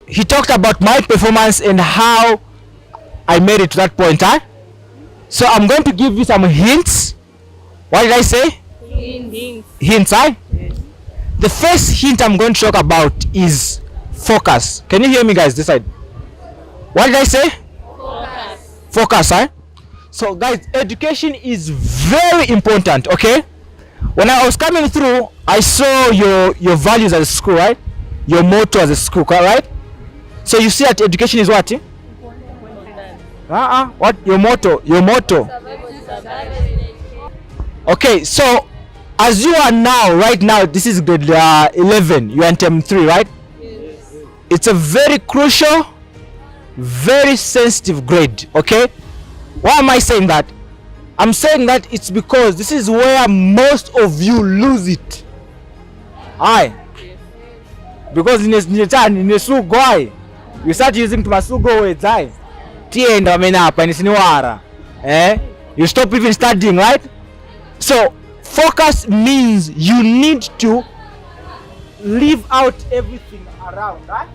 he talked about my performance and how I made it to that point. So I'm going to give you some hints. What did I say? Hints. Yes. The first hint I'm going to talk about is focus. Can you hear me, guys? This side. What did I say? Focus. So guys, education is very important, okay? When I was coming through, I saw your values as a school, right? Your motto as a school, right? So you see that education is what? What? Your motto. Okay, so as you are now, right now, this is grade 11, you are in term 3, right? Yes. It's a very crucial, very sensitive grade, okay? Why am I saying that? I'm saying that it's because this is where most of you lose it. Aye. Because in a sugo, you start using to masugo words, aye. Tienda mena hapa nisiniwara. You stop even studying, right? So focus means you need to leave out everything around, right?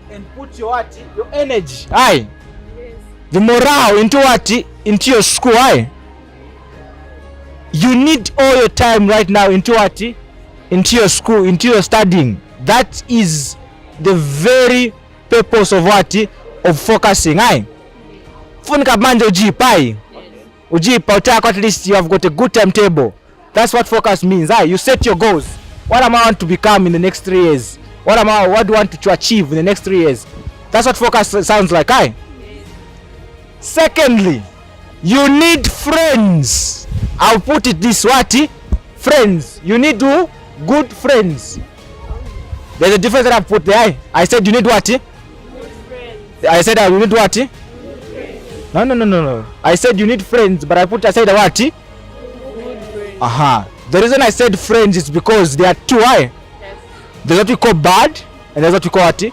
And put your energy, aye. The morale into what? Into your school, aye. You need all your time right now into what? Into your school, into your studying. That is the very purpose of what? Of focusing, aye. Funika manje ujipa, ujipa utaka at least you have got a good timetable. That's what focus means, aye. You set your goals. What am I want to become in the next 3 years? What do I want to achieve in the next 3 years? That's what focus sounds like, aye. Secondly, you need friends. I'll put it this way, friends. You need good friends. There's a difference that I've put there. I said you need what? Good friends. I said you need what? No. I said you need friends, but I said what? Good friends. The reason I said friends is because there are two. Yes. There's what we call bad, and there's what we call what?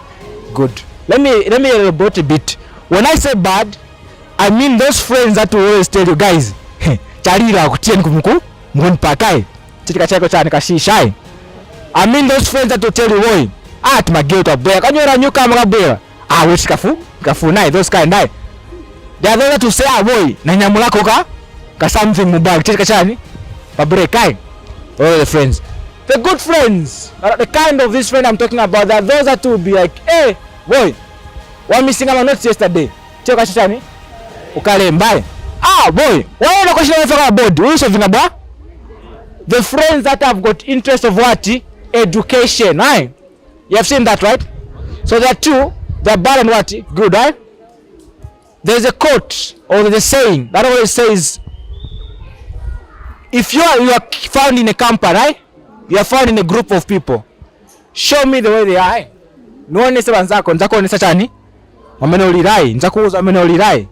Good. Let me elaborate a bit. When I say bad, I mean those friends that will always tell you guys, charira kutieni kumuku mgon pakai chitika chako chani kashishai. I mean those friends that will tell you, boy, tumageuta boya kanyora nyuka mugabwera wewe kafu nai, those kind nai. They are those that will say, boy na nyamulako ka something mubag chitika chani pa break kai. All the friends, the good friends, the kind of this friend I'm talking about, that those that will be like, hey boy, one missing my notes yesterday chitika chani ukale mbaye. Boy, why no question about board? The friends that have got interest of what? Education, right? You have seen that, right? So there are two, they're bad and what? Good, right? There's a quote or there's a saying that always says, if you are found in a company, right? You are found in a group of people. Show me the way they are. No one is nzako ni chani. Wamenolirai, nzakuuza wamenolirai.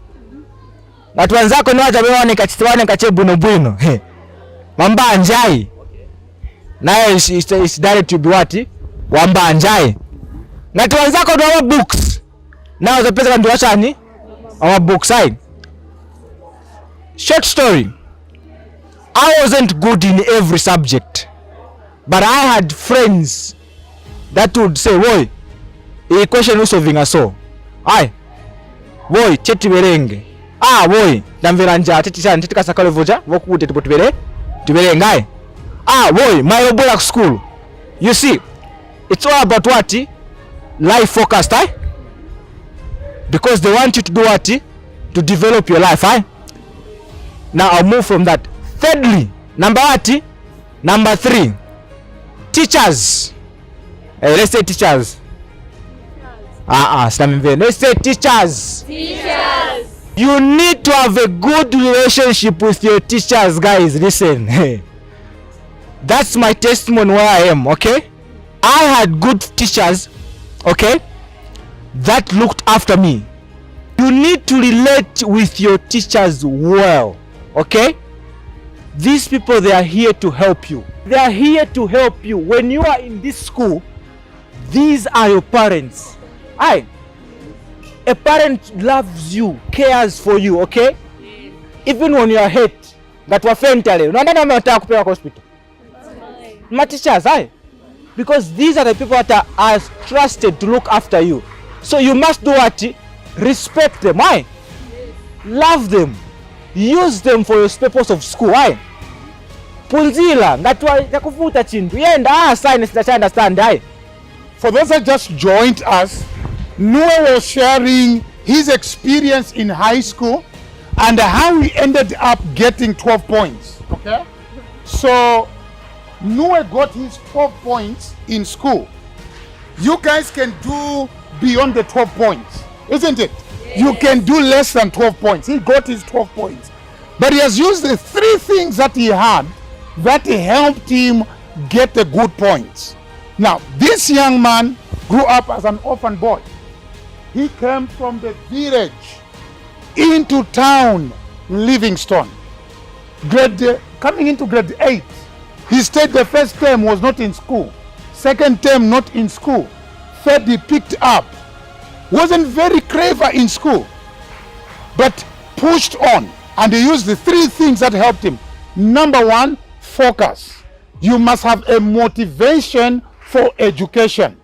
Watu wanzako ni wacha bewane kachitwane kache bwino. Wamba njai. Naye is direct to be what? Wamba njai. Na watu wanzako ni wa books. Now the pesa ndio wachani? Our book side. Short story. I wasn't good in every subject, but I had friends that would say, boy, hii question solving aso. Aye. Boy, cheti berenge. Boy, ndamvera nja cheti chani cheti kasakale voja, vokude tubere ngai. Boy, my robola school. You see, it's all about what? Life focused, because they want you to do what? To develop your life, Now I'll move from that. Thirdly, number 3, teachers. Let's say teachers. Let's say teachers. You need to have a good relationship with your teachers, guys. Listen. That's my testimony where I am, okay? I had good teachers, okay, that looked after me. You need to relate with your teachers well, okay? These people, they are here to help you. They are here to help you. When you are in this school, these are your parents. A parent loves you, cares for you, okay? Even when you are hurt, that wafentale. Unaenda na mtaka kupewa hospital. My teachers, because these are the people that are trusted to look after you. So you must do what? Respect them. Why? Love them. Use them for your purpose of school. Why? Punzila ngatwa yakuvuta chintu yenda science that I understand. Why? For those that just joined us, Noah was sharing his experience in high school and how he ended up getting 12 points. Okay? So Noah got his 12 points in school. You guys can do beyond the 12 points, isn't it? Yes. You can do less than 12 points. He got his 12 points. But he has used the 3 things that he had that helped him get the good points. Now, this young man grew up as an orphan boy. He came from the village into town, Livingstone. Coming into grade 8, he stayed the first term, was not in school. Second term, not in school. Third, he picked up. Wasn't very clever in school, but pushed on. And he used the 3 things that helped him. Number 1, focus. You must have a motivation for education.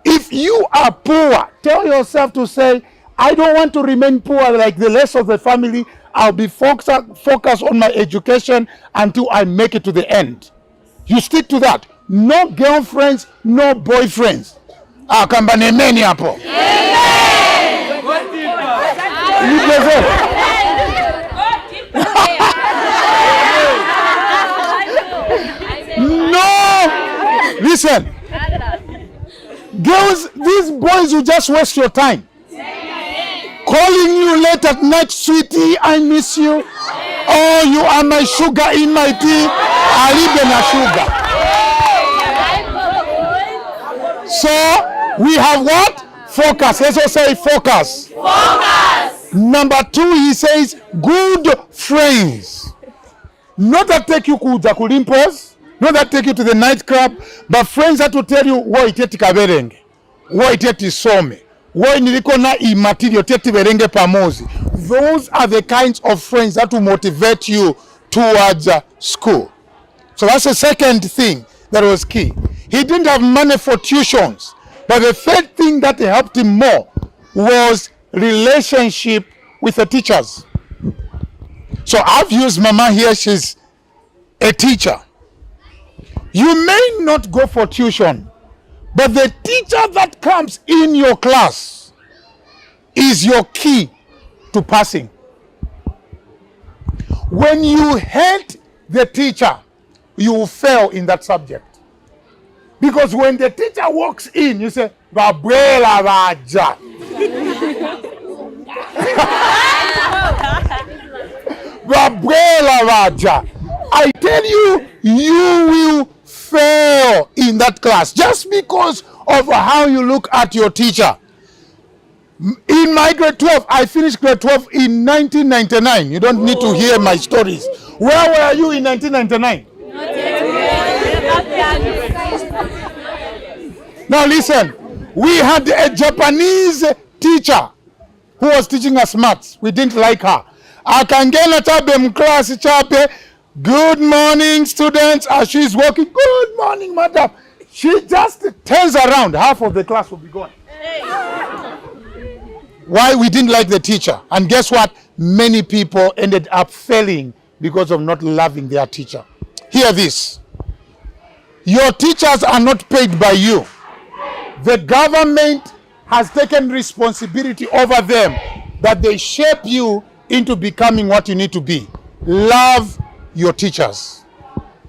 If you are poor, tell yourself to say, I don't want to remain poor like the rest of the family. I'll be focused on my education until I make it to the end. You stick to that. No girlfriends, no boyfriends. Kamba nemeni hapo. No! Listen. Girls, these boys will just waste your time. Calling you late at night, sweetie, I miss you. Oh, you are my sugar in my tea. Alibe na sugar. So, we have what? Focus. Let's all say focus. Focus. Number 2, he says, good friends. Not that take you kuja kulimpos, not that take you to the nightclub, but friends that will tell you, wo iteti kaberenge, wo iteti some, wo niliko na imaterial teti berenge pamozi. Those are the kinds of friends that will motivate you towards school. So that's the second thing that was key. He didn't have money for tuitions, but the third thing that helped him more was relationship with the teachers. So I've used Mama here, she's a teacher. You may not go for tuition, but the teacher that comes in your class is your key to passing. When you hate the teacher, you will fail in that subject. Because when the teacher walks in, you say, Babwela Raja. Babwela Raja. I tell you, you will fail in that class just because of how you look at your teacher. In my grade 12, I finished grade 12 in 1999. You don't need to hear my stories. Where were you in 1999? Now listen, we had a Japanese teacher who was teaching us maths. We didn't like her. Akangena tabe class chape. Good morning, students. As she's walking, good morning, madam. She just turns around, half of the class will be gone. Why? We didn't like the teacher. And guess what? Many people ended up failing because of not loving their teacher. Hear this. Your teachers are not paid by you. The government has taken responsibility over them that they shape you into becoming what you need to be. Love your teachers.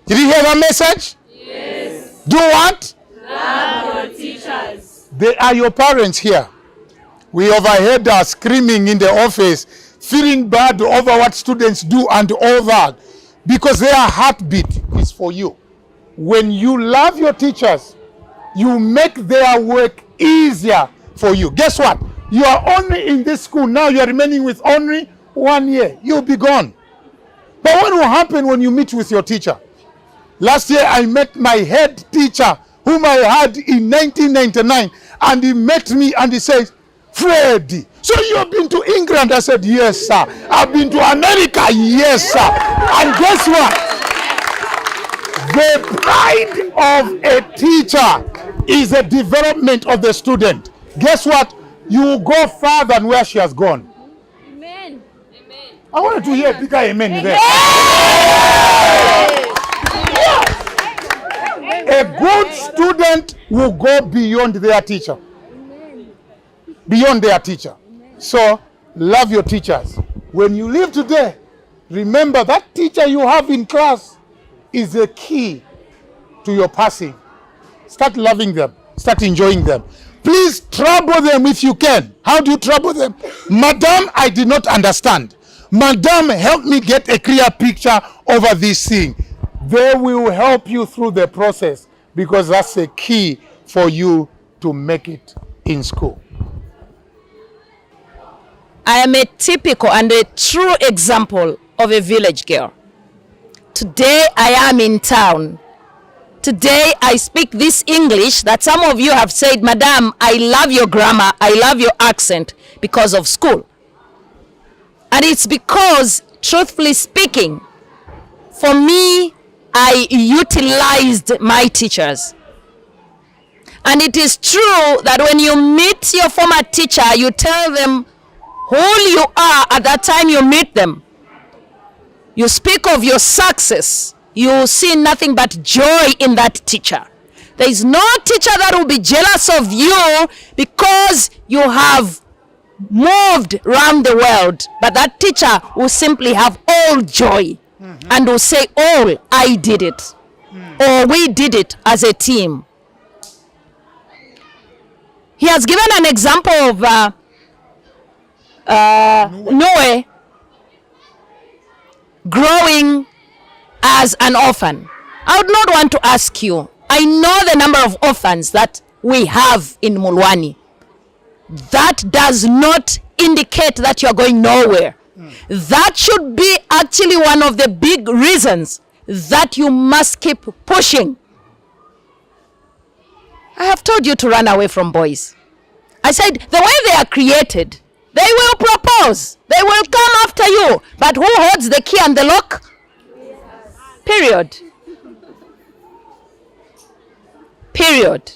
Did you hear that message? Yes. Do what? Love your teachers. They are your parents here. We overheard her screaming in the office, feeling bad over what students do and all that, because their heartbeat is for you. When you love your teachers, you make their work easier for you. Guess what? You are only in this school now. You are remaining with only 1 year. You'll be gone. But what will happen when you meet with your teacher? Last year, I met my head teacher, whom I had in 1999, and he met me and he says, Freddie, so you have been to England? I said, yes, sir. I've been to America? Yes, sir. And guess what? The pride of a teacher is a development of the student. Guess what? You will go further than where she has gone. Amen. Amen. I wanted to hear bigger amen there. A good student will go beyond their teacher. Beyond their teacher. So, love your teachers. When you leave today, remember that teacher you have in class is the key to your passing. Start loving them. Start enjoying them. Please trouble them if you can. How do you trouble them? Madam, I did not understand. Madam, help me get a clear picture over this thing. They will help you through the process because that's the key for you to make it in school. I am a typical and a true example of a village girl. Today I am in town. Today I speak this English that some of you have said, Madam, I love your grammar, I love your accent because of school. And it's because, truthfully speaking, for me, I utilized my teachers. And it is true that when you meet your former teacher, you tell them who you are at that time you meet them. You speak of your success. You see nothing but joy in that teacher. There is no teacher that will be jealous of you because you have moved around the world. But that teacher will simply have all joy and will say, "Oh, I did it." Or we did it as a team. He has given an example of Noah growing as an orphan. I would not want to ask you. I know the number of orphans that we have in Mulwani. That does not indicate that you are going nowhere. That should be actually one of the big reasons that you must keep pushing. I have told you to run away from boys. I said, the way they are created, they will propose. They will come after you. But who holds the key and the lock? Period. Period.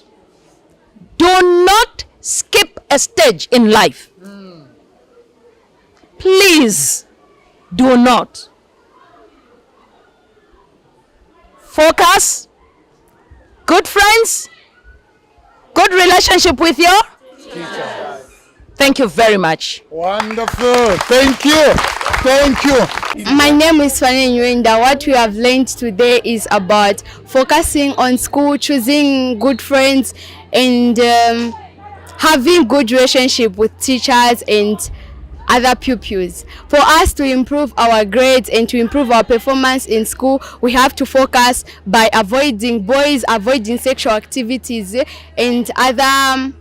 Do not skip a stage in life. Please do not. Focus. Good friends. Good relationship with your teachers. Thank you very much. Wonderful. Thank you. Thank you. My name is Fanny Nwenda. What we have learned today is about focusing on school, choosing good friends, and having good relationship with teachers and other pupils. For us to improve our grades and to improve our performance in school, we have to focus by avoiding boys, avoiding sexual activities, and other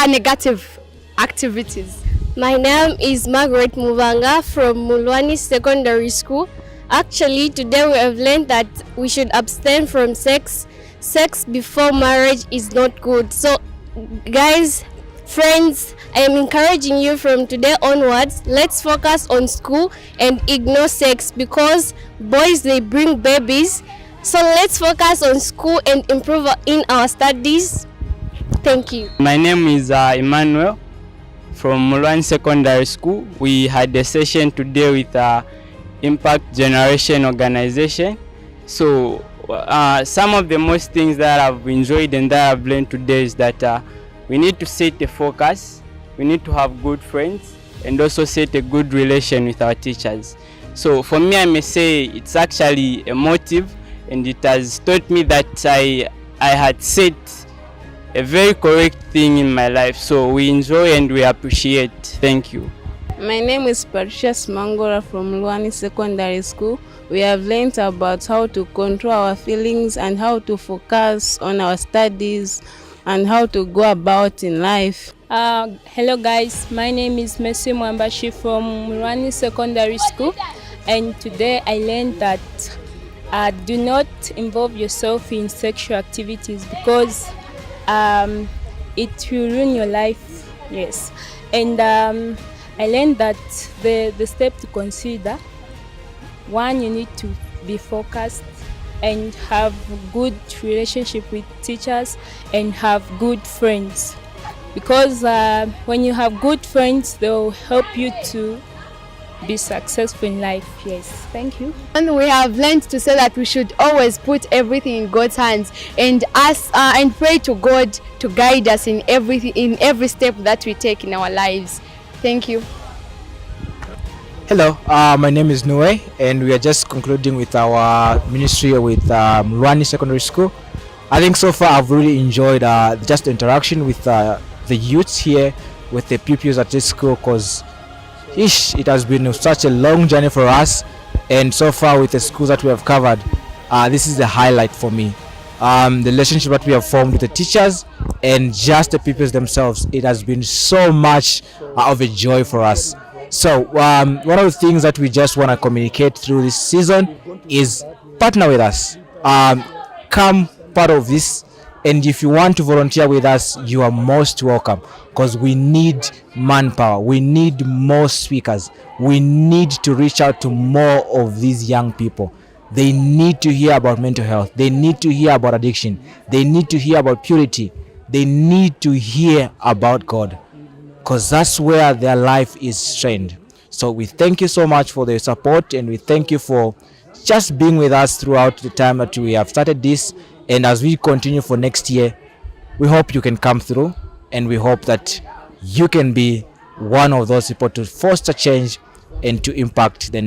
negative activities. My name is Margaret Muvanga from Mulwani Secondary School. Actually, today we have learned that we should abstain from sex. Sex before marriage is not good. So, guys, friends, I am encouraging you from today onwards, let's focus on school and ignore sex because boys, they bring babies. So let's focus on school and improve in our studies. Thank you. My name is Emmanuel from Mulwani Secondary School. We had a session today with Impact Generation Organization. So some of the most things that I've enjoyed and that I've learned today is that we need to set a focus, we need to have good friends, and also set a good relation with our teachers. So for me, I may say it's actually a motive, and it has taught me that I had set a very correct thing in my life. So we enjoy and we appreciate. Thank you. My name is Patricia Mangora from Mulwani Secondary School. We have learned about how to control our feelings and how to focus on our studies and how to go about in life. Hello guys, my name is Messi Mwambashi from Mulwani Secondary School, and today I learned that do not involve yourself in sexual activities because it will ruin your life. Yes, and I learned that the step to consider: one, you need to be focused. and have good relationship with teachers and have good friends. Because when you have good friends, they'll help you to be successful in life. Yes, thank you. And we have learned to say that we should always put everything in God's hands and ask and pray to God to guide us in everything, in every step that we take in our lives. Thank you. Hello, my name is Noe, and we are just concluding with our ministry with Mulwani Secondary School. I think so far I've really enjoyed just the interaction with the youths here, with the pupils at this school, because it has been such a long journey for us, and so far with the schools that we have covered, this is the highlight for me. The relationship that we have formed with the teachers and just the pupils themselves, it has been so much of a joy for us. So one of the things that we just want to communicate through this season is partner with us, come part of this, and if you want to volunteer with us, you are most welcome, because we need manpower, we need more speakers, we need to reach out to more of these young people. They need to hear about mental health, they need to hear about addiction, they need to hear about purity, they need to hear about God, because that's where their life is strained. So we thank you so much for the support, and we thank you for just being with us throughout the time that we have started this. And as we continue for next year, we hope you can come through, and we hope that you can be one of those people to foster change and to impact the next